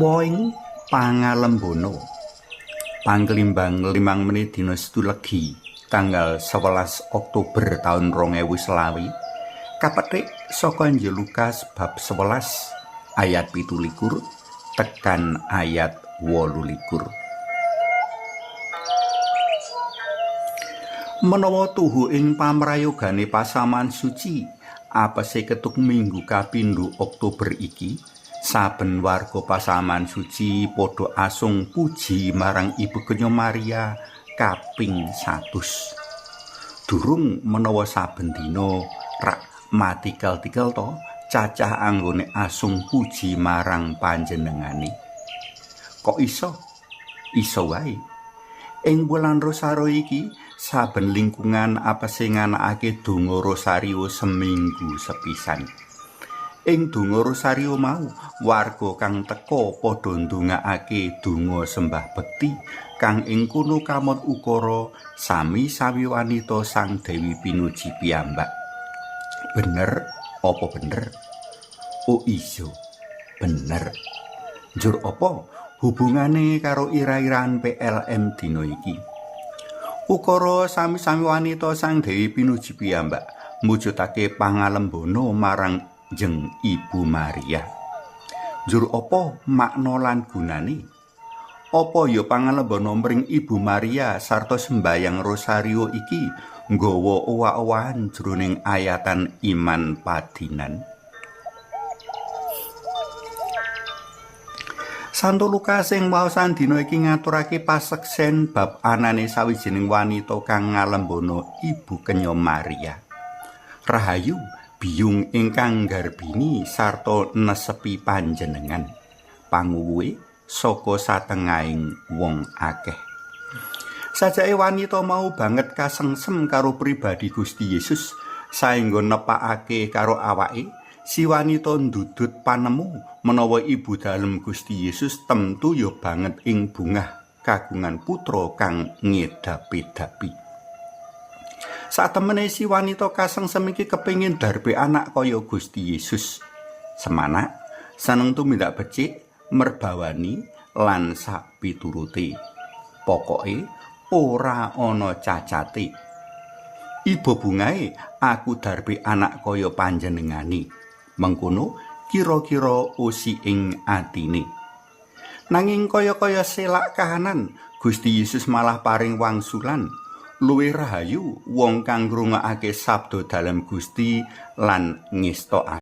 Woing Pangalembono Pangklimbang 5 menit dina Setu Legi tanggal 11 Oktober tahun 2020 kapetik saka Injil Lukas bab 11 ayat 17 tekan ayat 28. Menawa tuhu ing pamrayogane pasaman suci apese ketuk minggu kapindho Oktober iki, saben warga pasaman suci padha asung puji marang Ibu Kenya Maria kaping 100. Durung menawa saben dina rak matikel-tikel to cacah anggone asung puji marang panjenengane. Kok iso? Iso wae. Ing bulan Rosario iki saben lingkungan apese nganakake donga rosario seminggu sepisan. Ing donga rosario mau warga kang teka padha ndongaake donga sembah bekti kang ing kono kamot ukara sami sawi wanita Sang Dewi Pinuji piyambak. Bener apa bener? Oh iya, bener. Njur apa hubungane karo ira-iraan PLM dina iki? Ukara sami-sami wanita Sang Dewi Pinuji piyambak mujudake pangalembono marang Jeng Ibu Maria. Njur apa makna lan gunane? Apa ya pangalembono mring Ibu Maria sarta sembayang rosario iki nggawa owah-owahan jroning ayatan iman padinan? Santo Lukas sing waosan dina iki ngaturake paseksen bab anane sawijining wanita kang ngalembono Ibu Kenya Maria. Rahayu biyung ingkang garbini sarta nesepi panjenengan panguwuhe saka satengahing wong akeh. Sajake wanita mau banget kasengsem karo pribadi Gusti Yesus saengga nepakake karo awake si wanita ndudut panemu menawa ibu dalem Gusti Yesus temtu ya banget ing bungah kagungan putra kang ngedapi-dapi. Satemene si wanita kasengsem iki kepengin darbe anak kaya Gusti Yesus. Semanak seneng tumindak becik, merbawani lan sak piturute. Pokoke ora ana cacate. Ibu bungae aku darbe anak kaya panjenengane. Mengkono kira-kira usi ing atine. Nanging kaya-kaya selak kahanan, Gusti Yesus malah paring wangsulan. Luwih rahayu wong kang ngrungokake sabda dalem Gusti lan ngestokake